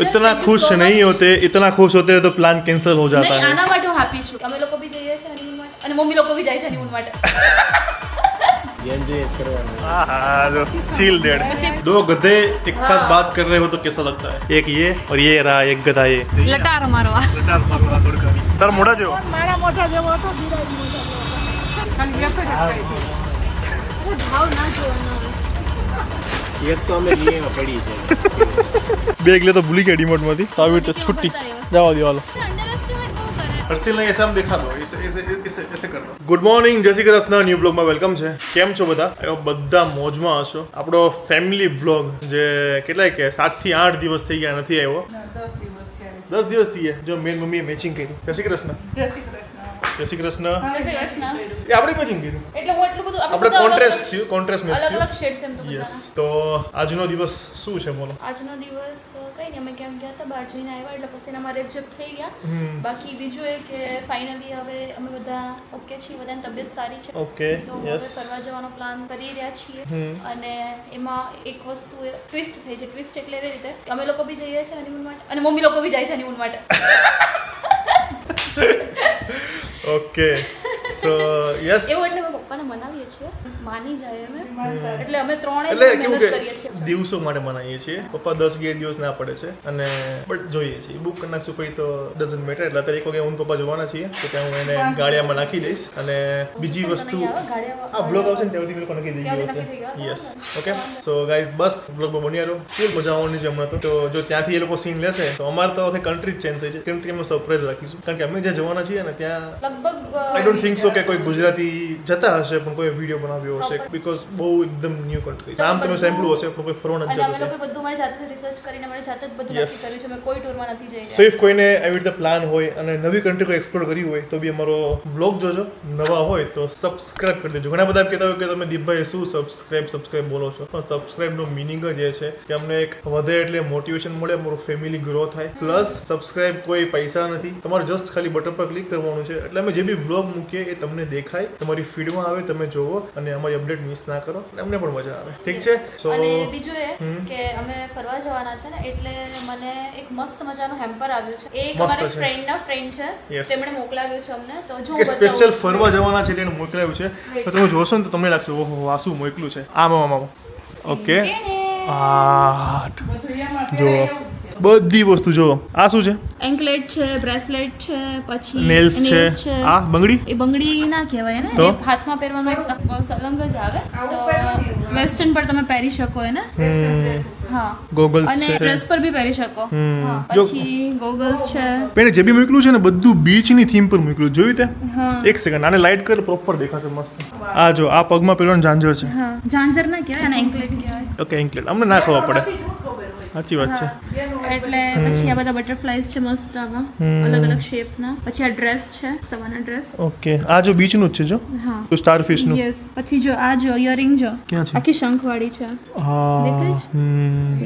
इतना खुश नहीं होते, इतना खुश होते तो प्लान कैंसिल हो जाता है. આના માટે હું happy છું. અમે લોકો બી જઈએ છીએ હનીમૂન માટે અને મમ્મી લોકો બી જાય છે હનીમૂન માટે. Chill dead. दो गधे एक साथ बात कर रहे हो तो कैसा लगता है? एक ये और ये रहा एक गधा ये. લટાર મારવા. તાર મોઢા જેવો. મારા મોઢા જેવો હતો ધીરાજ મોઢા જેવો ખાલી વ્યસ્ત જ કરી હું ભાવ ના જોવાનો. એક તો અમે લીએ પડી છે બેગ લે તો ભૂલી ગયા ડિમોટ માંથી. તો આવી રીતે છૂટી જવા દો હાલો. હર્ષિલ ને એસા દેખા દો ऐसे कर दो. ગુડ મોર્નિંગ, જય શ્રી કૃષ્ણ. ન્યુ બ્લોગમાં વેલકમ છે. કેમ છો બધા? બધા મોજમાં હશો. આપણો ફેમિલી બ્લોગ જે કેટલાય કે 7 થી 8 દિવસ થઈ ગયા નથી આવ્યો. 10 દિવસ થઈ ગયા. જો મેન મમ્મીએ મેચિંગ કર્યું. જય શ્રી કૃષ્ણ. જય શ્રી કૃષ્ણ. જય શ્રી કૃષ્ણ. જય શ્રી કૃષ્ણ. એ આપણે મેચિંગ કર્યું. એટલે હું એટલું બધું આપણે કોન્ટ્રાસ્ટ થયું, કોન્ટ્રાસ્ટ મેચ અલગ થયું. અલગ શેડ્સ એમ તો યસ. બધા. તો આજનો દિવસ શું છે બોલો? આજનો દિવસ કઈ નહીં, અમે કેમ ગયા હતા બહાર જઈને આવ્યા એટલે પછી અમારે રેપજેપ થઈ ગયા. બાકી બીજું એ કે ફાઇનલી હવે અમે બધા ઓકે છીએ, બધાની તબિયત સારી છે. ઓકે. તો હવે યસ. ફરવા જવાનો પ્લાન કરી રહ્યા છીએ. અને એમાં એક વસ્તુ ટ્વિસ્ટ થઈ છે. ટ્વિસ્ટ એટલે એવી રીતે કે અમે લોકો બી જઈએ છીએ હનીમૂન માટે અને મમ્મી લોકો બી જાય છે હનીમૂન માટે. ઓકે. સો યસ. એવું એટલે અમે પપ્પાને મનાવીએ છીએ, માની જાય અમે. એટલે અમે ત્રણેય એટલે મહેનત કેવું કરીએ કે છીએ. દિવસો માટે મનાવીએ છીએ. પપ્પા 10-11 દિવસ ના પડે છે અને બટ જોઈએ છીએ બુક કરી નાખશું પછી તો ડઝન્ટ મેટર. એટલે અત્યારે એક વખત હું પપ્પા જવાના છીએ તો ત્યાં હું એને ગાડિયામાં નાખી દઈશ. અને બીજી વસ્તુ આ બ્લોગ આવશે ને ત્યાં સુધી લોકો નક્કી થઈ ગયું હશે. યસ. ઓકે. સો ગાઈઝ બસ બ્લોગમાં બની રહ્યો. ફૂલ મજા આવવાની છે હમણાં તો જો ત્યાંથી એ લોકો સીન લેશે તો અમારે તો આખી કન્ટ્રી જ ચેન્જ થઈ છે. કન્ટ્રીમાં સરપ્રાઈઝ રાખીશું કારણ કે અમે જ્યાં જવાના છીએ ને ત્યાં લગભગ આઈ ડોન્ટ થિંક સો કે કોઈ ગુજરાતી જતા હશે પણ કોઈ વિડીયો બનાવ્યો હશે બીકોઝ બહુ એકદમ ન્યૂ કન્ટ્રી. નામ તમે સાંભળ્યું હશે પણ કોઈ ફરવા નથી અને અમે જતું. લોકો બધું મારી જાતે રિસર્ચ કરીને મારી જાતે જ બધું Yes. નક્કી કર્યું છે. અમે કોઈ ટૂરમાં નથી જઈ સો રહ્યા. ઇફ કોઈને આવી રીતે પ્લાન હોય અને નવી કન્ટ્રી કોઈ એક્સપ્લોર કરવી હોય તો બી અમારો વ્લોગ જોજો. નવા હોય તો સબસ્ક્રાઇબ કરી દેજો. ઘણા બધા એમ કહેતા હોય કે તમે દીપભાઈ શું સબસ્ક્રાઇબ બોલો છો, પણ સબસ્ક્રાઇબનો મિનિંગ જ એ છે કે અમને એક વધે એટલે મોટિવેશન મળે, અમારું ફેમિલી ગ્રો થાય. પ્લસ સબસ્ક્રાઇબ કોઈ પૈસા નથી, તમારે જસ્ટ ખાલી બટન પર ક્લિક કરવાનું છે એટલે અમે જે બી વ્લોગ મૂકીએ એ તમને દેખાય, તમારી ફીડમાં આવે, તમે જોવો અને અમારી અપડેટ મિસ ના કરો અને અમને પણ મજા આવે. ઠીક છે. સો અને બીજું એ કે અમે ફરવા જવાના છે ને એટલે મને એક મસ્ત મજાનું હેમ્પર આવ્યું છે. એ એક મસ્ત અમારી છે. ફ્રેન્ડના ફ્રેન્ડ છે. Yes. તેમણે મોકલાવ્યું છે અમને. તો જો કે સ્પેશિયલ ફરવા જવાના છે એટલે એને મોકલાવ્યું છે. તો તમે જોશો ને તો તમને લાગશે ઓહો આ શું મોકલું છે. આમ ઓકે. બધું એમાં જો ફેરાય એવું જ છે. બધી વસ્તુ જો. આ શું છે? એન્કલેટ છે, બ્રેસલેટ છે, પછી નેલ્સ છે. આ બંગડી એ બંગડી ના કહેવાય ને, તો? એ હાથમાં પહેરવાનો એક સલંગ જ આવે. આવું પહેરવાનું ને? વેસ્ટર્ન પર તમે પહેરી શકો એને. હા. ગોગલ્સ અને છે. ડ્રેસ પર બી પહેરી શકો. હા. જો- પછી ગોગલ્સ છે. પેને જે બી મોકલું છે ને બધું બીચની થીમ પર મોકલું. જોયું તે? હા. એક સેકન્ડ આને લાઇટ કર પ્રોપર દેખાશે મસ્ત. આ જો આ પગમાં પહેરવાનું ઝાંઝર છે. હા. ઝાંઝર ના કહેવાય અને એન્કલેટ કહેવાય. ઓકે એન્કલેટ અમને ના ખબર પડે. નથી શું ખબર હોય. સાચી વાત છે. એટલે પછી આ બધા બટરફ્લાઈઝ છે મસ્ત આવા અલગ અલગ શેપના. પછી આ ડ્રેસ છે, સવાના ડ્રેસ. ઓકે આ જો બીચનું જ છે જો હા. તો સ્ટારફિશ નું. યસ. પછી જો આ જો ઇયરિંગ જો ક્યાં છે? આખી શંખવાળી છે. હા દેખાય છે?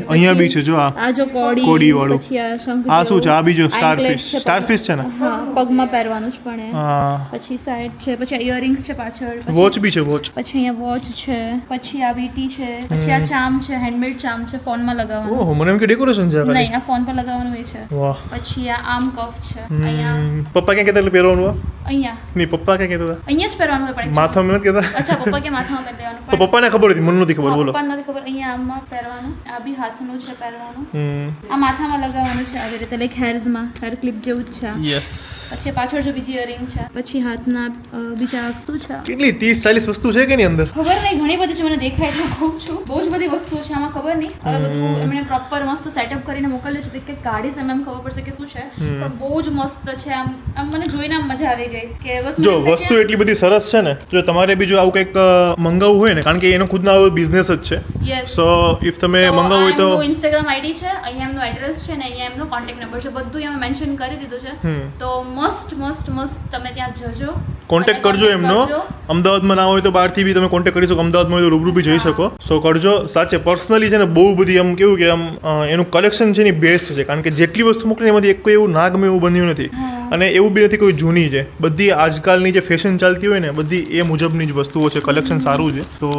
અહીંયા બી છે જો આ આ જો કોડી કોડીવાળું. પછી આ શંખ આ શું છે? આ બીજો Anklet સ્ટારફિશ. છે સ્ટારફિશ છે ને? હા, પગમાં પહેરવાનું જ પણ એ. હા. પછી સાઈડ છે, પછી ઇયરિંગ્સ છે પાછળ, પછી- વોચ બી છે વોચ. પછી અહીંયા વોચ છે, પછી આ વીટી છે, પછી આ ચામ છે, હેન્ડમેડ ચામ છે, ફોનમાં લગાવવાનું. ઓહો મને એમ કે ડેકોરેશન છે આ ખાલી. નહીં, આ ફોન પર લગાવવાનું એ છે. વાહ. પછી આ આર્મ કફ છે અહીંયા પપ્પા ક્યાં કહેતા એટલે પહેરવાનું આ? અહીંયા નહીં પપ્પા ક્યાં કહેતા હતા? અહીંયા જ પહેરવાનું હોય પણ માથામાં નથી કહેતા? અચ્છા, પપ્પા કે માથામાં પહેરી દેવાનું તો પપ્પાને ખબર હતી મને નથી ખબર. હા, બોલો. પપ્પાને નથી ખબર. અહીંયા આમાં પહેરવાનું, આ બી હાથનું છે પહેરવાનું, હમ આ માથામાં લગાવવાનું છે આવી રીતે લાઈક હેર્સમાં, હેર ક્લિપ જેવું જ છે આ. યસ. પછી પાછળ જો બીજી ઇયરિંગ છે, પછી હાથના બીજા શું છે કેટલી 30-40 વસ્તુ છે કે એની અંદર? ખબર નહીં, ઘણી બધી છે, મને દેખાય એટલું કહું છું. બહુ જ બધી વસ્તુઓ છે આમાં, ખબર નહીં. હવે બધું એમણે પ્રોપર મસ્ત સેટઅપ કરીને મોકલ્યું છે કે ગાડી સામે એમ ખબર પડશે કે શું છે, પણ બહુ જ મસ્ત છે. આમ મને જોઈને આમ મજા આવી ગઈ કે બસ જો વસ્તુ એટલી બધી સરસ છે ને, જો તમારે બીજું આવું કંઈક મંગાવવું હોય ને, કારણ કે એનો ખુદનો બિઝનેસ જ છે. યસ. સો ઇફ તમે મંગાવવું હોય તો ઇન્સ્ટાગ્રામ આઈડી છે, અહીંયા એમનો એડ્રેસ છે ને અહીંયા એમનો કોન્ટેક્ટ નંબર છે, બધું અહીંયા મેન્શન કરી દીધું છે. તો મસ્ત તમે ત્યાં જજો, કોન્ટેક્ટ કરજો એમનો. અમદાવાદમાં ના હોય તો બહારથી બી તમે કોન્ટેક્ટ કરી શકો. અમદાવાદમાં હોય તો રૂબરૂ બી જઈ શકો. સો કરજો. સાચે પર્સનલી છે ને બહુ બધી આમ કેવું કે આમ એનું કલેક્શન છે ને બેસ્ટ છે, કારણ કે જેટલી વસ્તુ મોકલી એમાંથી એક કોઈ એવું ના ગમે એવું બન્યું નથી. અને એવું બી નથી કોઈ જૂની છે, બધી આજકાલની જે ફેશન ચાલતી હોય ને બધી એ મુજબની જ વસ્તુઓ છે, કલેક્શન સારું છે. તો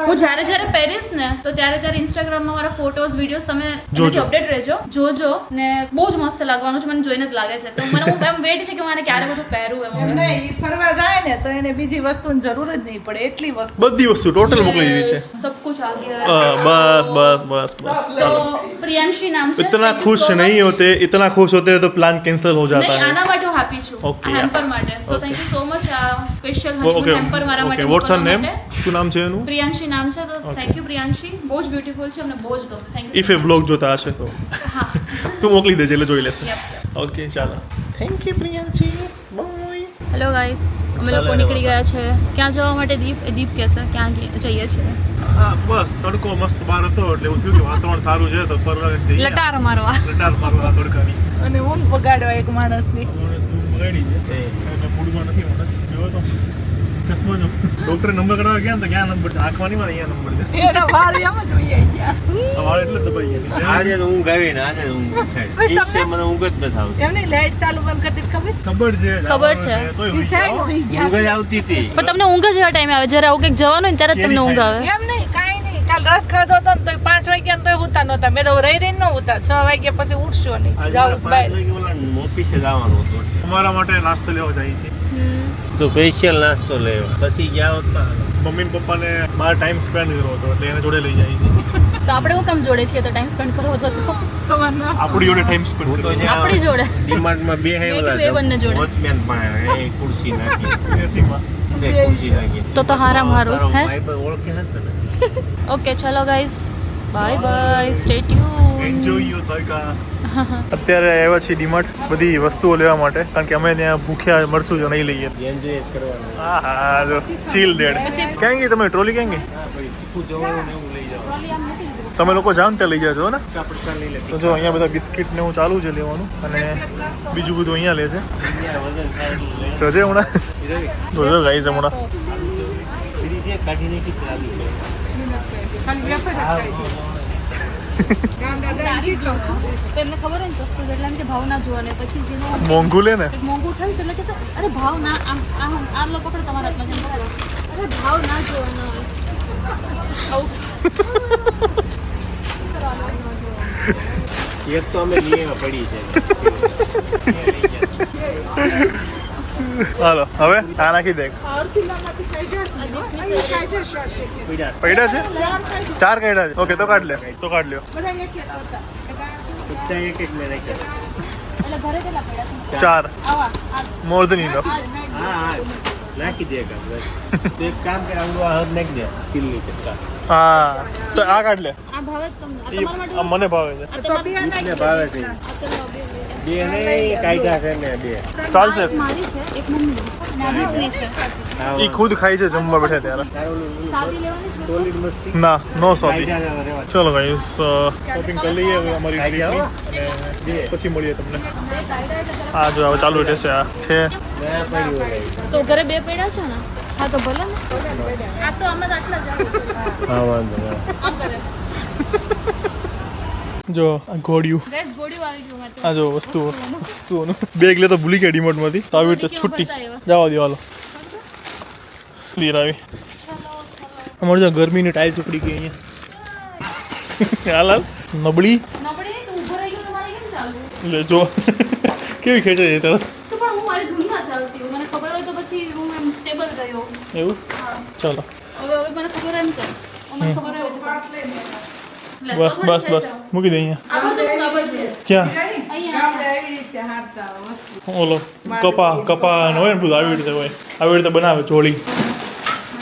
હું જ્યારે પહેરીશ ને તો ત્યારે ઇન્સ્ટાગ્રામમાં મારા ફોટોઝ વિડીયોઝ તમે જોજો. અપડેટ રહેજો, જોજો ને બહુ જ મસ્ત લાગવાનું છે, મને જોઈને જ લાગે છે. તો મને હું એમ વેટ છે કે મને ક્યારે બધું પહેરવું એમ. એમને ઈ ફરવા જાય ને તો એને બીજી વસ્તુની જરૂર જ નહીં પડે, એટલી વસ્તુ બધી વસ્તુ ટોટલ મોકલી દીધી છે. સબ કુછ આ ગયા. बस તો પ્રિયાંશી નામ છે. इतना खुश नहीं होते, इतना खुश होते तो प्लान कैंसिल हो जाता નહીં, है. આના માટે હું happy છું, Okay, આ હેમ્પર માટે. So thank you so much આ સ્પેશિયલ હનીમૂન ओके હેમ્પર મારા માટે ओके व्हाट्स हर મોકલવા नेम? માટે. શું નામ છે એનું? પ્રિયાંશી નામ છે. તો Okay. થેન્ક યુ પ્રિયાંશી, બહુ જ બ્યુટીફુલ છે, અમને બહુ જ ગમ્યું. Thank you. If A blog જોતા હશે તો હા. તું મોકલી દેજે એટલે જોઈ લેશે. Yep. ઓકે ચાલો, thank you Priyanshi, bye. Hello guys, અમે લોકો નીકળી ગયા છે. ક્યાં જવા માટે? દીપ કહેશે ક્યાં જઈએ છીએ. હા બસ તડકો મસ્ત બહાર હતો એટલે એવું થયું કે વાતાવરણ સારું છે તો ફરવા જઈએ. લટાર મારવા. લટાર મારવા તડકાની. અને ઊંઘ બગાડવા એક માણસની. માણસ તું બગાડી છે અને મૂડમાં નથી માણસ. જોયો તો ચશ્મા જો ડોક્ટરે નંબર કરાવવા ગયા ને તો ક્યાં નંબર છે? આંખમાં નહીં મારે અહીંયા નંબર છે. એના વાળ એમ જ વહી ગયા. આ વાળ એટલે દબાઈ ગયા. આજે તો ઊંઘ આવી ને આજે ઊંઘ થાય. બસ ઠીક છે, તમને- મને ઊંઘ જ નથી આવતી. એમની લાઈટ ચાલુ બંધ કરતી ખબર છે? ખબર છે ખબર છે. તોય ઈ હોય સાઈડ જાઓ. વહી ગયા. ઊંઘ જ આવતી હતી. પણ તમને ઊંઘ જ એવા ટાઈમે આવે જ્યારે આવું કંઈક જવાનું હોય ને ત્યારે જ તમને ઊંઘ આવે. એમ નહીં, કાંઈ નહીં. કાલ રસ ખાધો હતો ને તોય 5 વાગ્યા ને તોય હુતા નહોતા. મેં તો રહી રહીને ન હુતા. 6 વાગ્યા પછી ઉઠશો નહીં. આજે જાઉં મારે જ 5 બહાર. વાગે ઓલા ઓફિસે જવાનું હતું. અમારા માટે નાસ્તો લેવા જાય છે. તો સ્પેશિયલ નાસ્તો લેવા પછી ગયા હોત ના. મમ્મી ને પપ્પાને બહાર ટાઈમ સ્પેન્ડ કરવો હતો એટલે એને જોડે લઈ જાય છે. તો આપણે હું કામ જોડે છીએ તો ટાઈમ સ્પેન્ડ કરવો તો તમારે આપણી જોડે ટાઈમ સ્પેન્ડ હું તો કરવો. જ્યાં આપણી જોડે. ડિમાન્ડમાં બે હે ઓલા બે બંને જોડે. વોચમેન પાસે એ ખુરશી નાખી એસીમાં. તે ખુરશી નાખી તો હારામ હારું, તારો હે? ભાઈ પણ ઓળખે નથી ને. ઓકે ચલો guys, bye bye, stay tune. Enjoy your તડકા. અત્યારે આવ્યા છીએ ડીમાર્ટ બધી વસ્તુઓ લેવા માટે કારણ કે અમે ત્યાં ભૂખ્યા મળશું જો નહીં લઈએ. એન્જોય કરવાનું. હા હા જો ચીલ ડેડ. પછી ક્યાં ગઈ તમે ટ્રોલી ક્યાં ગઈ? હા ભાઈ તીખું જવાનું ને એવું લઈ જવાનું. તમે લોકો જાઓ ને ત્યાં લઈ જાજો ને. પટકા લઈ લે. તો જો અહીંયા બધા બિસ્કિટ ને એવું ચાલુ છે લેવાનું અને બીજું બધું અહીંયા લે છે. અહીંયા વજન થાય એટલું લઈ. જોજે હમણાં જોજો ગાઈસ હમણાં. બીજી જે કાઢીને કેટલી આવી ગઈ. ખાલી વેફર જ ખાઈ છે. ગામડા તો એમને ખબર હોય ને સસ્તું છે એટલે એમ કે ભાવ ના જોવાને પછી જેનું મોંઘું લે ને. કંઈક મોંઘું થાય છે એટલે કે અરે ભાવ ના આ લોકો પણ તમારા હાથમાં જેમ કરે અરે ભાવ ના જોવાના હોય આવું. એક તો અમે લીએ પડી છે. હાલો હવે આ નાખી દે. અડધીલામાંથી ખાઈ જશે. અહીં ખાઈ જશે. પીડા પૈડા છે 4 કાઢ્યા છે. ઓકે તો કાઢ લે તો કાઢ લ્યો. બધા એક એક હતા. બધા એક એક મેં નાખ્યા. એટલે ઘરે કેટલા પડ્યા છે? 4 આવા આ મોર દેન ઇનફ. હા હા નાખી દે કામ બસ. તો એક કામ કર આવડું આ હદ નાખી દે કિલ્લી ચટકા. હા તો આ કાઢ લે. આ ભાવે જ તમને આ ઈ તમારા માટે આ મને ભાવે છે. આ તો તમારા બે ને નાખી ભાવે છે. આ તો લો, બે. બે નહીં કાઢ્યા છે ને બે. ચાલશે. આ મારી છે એક મમ્મી નાની દીકરી છે હા, ઈ ખુદ ખાય છે જમવા બેઠે ત્યારે. તારું ઓલું સાદી લેવાની છે solid મસ્તી. ના નો સોરી. કાઢ્યા છે, રહેવા દે. ચલો ગાઈસ શોપિંગ કરી લઈએ હવે અમારી ખાઈ જાઓ. ટ્રીપની અને પછી મળીએ તમને. બે કાયદા એટલે આ જો હવે ચાલુ રહેશે આ છે. ના પડ્યું હોય. તો ઘરે બે પેડા છે ને હા તો ભલે ને આ તો અમે તો આટલા જ આવે છે. હા વાંધો નહીં. આમ કરે જો આ ઘોડિયું. રેસ ગોળીઓ આવી ગયું માટે આ જો વસ્તુઓનું બેગ લેતો ભૂલી ગયા ડીમાર્ટમાંથી તો આવી રીતે છૂટી જવા દો હાલો. ક્લિયર આવી અમારે જો ગરમીની ટાઈલ્સ ઉપડી ગઈ અહીંયા. હાલ હાલ નબળી નબળી તો ઊભો રહી ગયો તમારે કેમ ચાલવું લે જો કેવી ખેંચે છે તરત. તો પણ હું મારી ધૂનમાં ચાલતી હું મને ખબર હોય તો પછી હું એમ સ્ટેબલ રહ્યો એવું હા ચલો હવે મને ખબર એમ કે મને ખબર હોય લે, તો બસ થોડી બસ બસ ખેંચાવ. મૂકી દે અહીંયા. આ બાજુ મૂક, આ બાજુ. ક્યાં અહીંયા ગામડે એવી રીતે હાથતા વસ્તુ. ઓલો કપા હોય ને બધું આવી રીતે હોય આવી રીતે બનાવે જોડી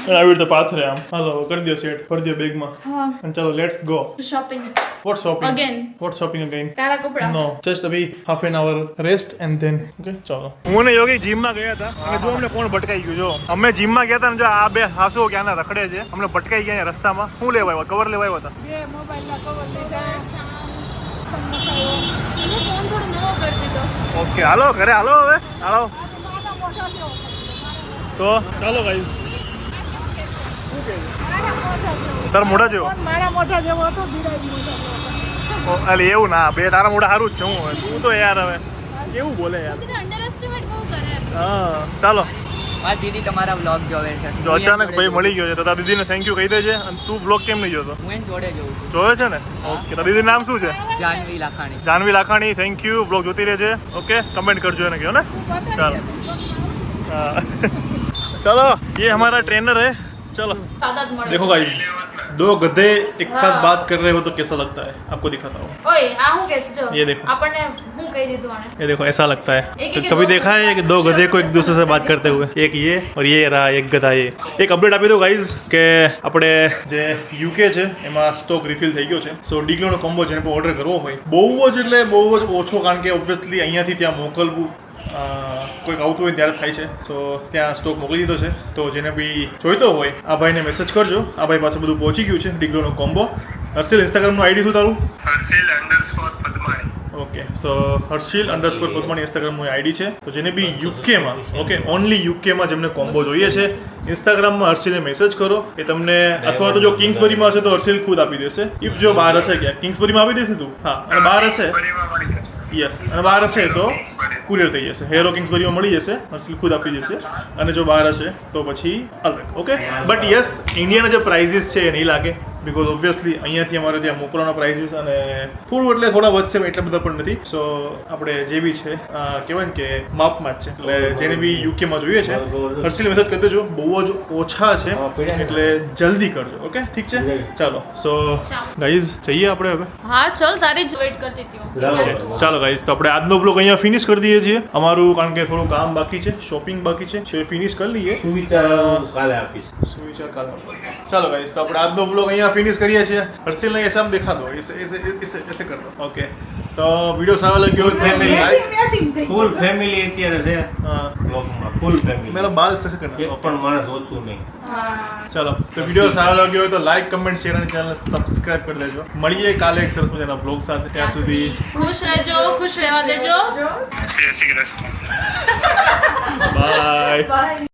અને આવી રીતે પાથરે આમ. હાલો કરી દો સેટ ભરી દો બેગમાં હા અને ચાલો let's go. Shopping what shopping Again. What shopping again તારા કપડા નો જસ્ટ અભી half an hour rest and then okay ચાલો. હું ને યોગી જીમમાં ગયા હતા અને જો અમને કોણ ભટકાઈ ગયું જો અમે જીમમાં ગયા હતા ને જો આ બે હાસો ક્યાંના રખડે છે અમને ભટકાઈ ગયા અહીંયા રસ્તામાં. શું લેવા આવ્યા? કવર લેવા આવ્યા હતા. બે મોબાઈલના કવર લીધા. એને ફોન થોડો નવો કરી દીધો ઓકે હાલો ઘરે હાલો હવે હાલો નાના મોટા જેવો. તો ચાલો ગાઈસ. નાના મોટા જેવો. તારા મોઢા જેવો ફોન મારા મોટા જેવો હતો, બિરાઈ મોટા જેવો હતો. અલે એવું ના બે તારા મોઢા સારું જ છે. હું હવે તું તો યાર હવે કેવું બોલે યાર. કીધું અંડે હા ચાલો મારી દીદી તમારા વ્લોગ જોવે છે. જો અચાનક ભાઈ મળી ગયો છે તો તારા દીદીને થેન્ક યુ કહી દેજે. અને તું બ્લોગ કેમ નહીં જોતો? હું એને જોડે જોઉં છું. જોવે છે ને? ઓકે. તારા દીદીનું નામ શું છે? Janvi Lakhani. Janvi Lakhani. Thank you. Blog જોતી રહેજે. ઓકે, કમેન્ટ કરજો એને કહો ને. ચાલો हाँ। चलो ये हमारा ट्रेनर है. चलो તાકાત મળે. देखो गाइस, दो गधे एक साथ बात कर रहे हो तो कैसा लगता है आपको दिखाता हूँ. ઓય આ હું કે છે જો ये देखो. આપણને હું કહી દીધું આને. ये देखो ऐसा लगता है. एक तो एक कभी दो देखा है कि दो गधे को एक दूसरे से बात करते हुए? एक ये और ये रहा एक गधा ये. એક અપડેટ આપી દો ગાઈઝ કે આપણે જે યુકે છે એમાં સ્ટોક રિફિલ થઈ ગયો છે. સો ડીગ્લોનો કોમ્બો જેને પણ ઓર્ડર કરવો હોય બહુ જ એટલે બહુ જ ઓછો, કારણ કે ઓબ્વિયસલી અહીંયાથી ત્યાં મોકલવું કોઈક આવતું હોય ત્યારે થાય છે. તો ત્યાં સ્ટોક મોકલી દીધો છે. તો જેને બી જોઈતો હોય આ ભાઈને મેસેજ કરજો. આ ભાઈ પાસે બધું પહોંચી ગયું છે ડીગ્લોનો કોમ્બો. હર્ષિલ, ઇન્સ્ટાગ્રામનું આઈડી શું તારું? ઓકે, સો હર્ષિલ_પદ્માણી ઇન્સ્ટાગ્રામનું આઈડી છે. તો જેને બી યુકેમાં, ઓકે, ઓનલી યુકેમાં જેમને કોમ્બો જોઈએ છે ઇન્સ્ટાગ્રામમાં હર્ષિલને મેસેજ કરો. એ તમને, અથવા તો જો કિંગ્સબરીમાં હશે તો હર્ષિલ ખુદ આપી દેશે. ઇફ જો બહાર હશે, ક્યાં કિંગ્સબરીમાં આપી દેશે તું? હા, અને બહાર હશે, યસ, અને બહાર હશે તો કુરિયર થઈ જશે. હેરો કિંગ્સબરીમાં મળી જશે, હર્ષિલ ખુદ આપી દેશે. અને જો બહાર હશે તો પછી અલગ. ઓકે, બટ યસ, ઇન્ડિયાના જે પ્રાઇઝીસ છે એ નહીં લાગે, બિકોઝ ઓબ્વિયસલી અહીંયાથી અમારે ત્યાં મોકલવાના પ્રાઇઝીસ અને થોડું એટલે થોડા વધશે, એટલા બધા પણ નથી. સો આપણે જે બી છે કહેવાય ને કે માપમાં જ છે. એટલે જેને બી યુકેમાં જોઈએ છે હર્ષિલ મેસેજ કરી દેજો. બહુ જ ઓછા છે એટલે જલ્દી કરજો. ઓકે, ઠીક છે, ચાલો. સો ગાઈઝ જઈએ આપણે હવે. હા ચલ, તારી જ વેઇટ કરતી હતી હું. ઓકે, ચાલો ગાઈઝ, તો આપણે આજનો બ્લોગ અહીંયા ફિનિશ કરી દઈએ છીએ. અમારું કારણ કે થોડું કામ બાકી છે, શોપિંગ બાકી છે, ફિનિશ કરી લઈએ. સુવિચાર કાલે આપીશ. सुविचार काल. चलो गाइस, तो આપણે આજનો બ્લોગ અહીંયા ફિનિશ કરીએ છીએ. હર્ષિલ ને ऐसे हम दिखा दो, ऐसे कर दो. ઓકે, તો વિડિયો સારો લાગ્યો હોય તો લાઈક. ફૂલ ફેમિલી અત્યારે છે હા, બ્લોગમાં, ફૂલ ફેમિલી. मेरा बाल सर करना. એક પણ માણસ ઓછું નહીં. ચલો, તો વિડિયો સારો લાગ્યો હોય તો લાઈક, કમેન્ટ, શેર અને ચેનલ સબસ્ક્રાઇબ કરી દેજો. મળીએ કાલે એક સરસ મજાના બ્લોગ સાથે. ત્યાં સુધી ખુશ રહેજો, ખુશ રહેવા દેજો. બાય. બાય.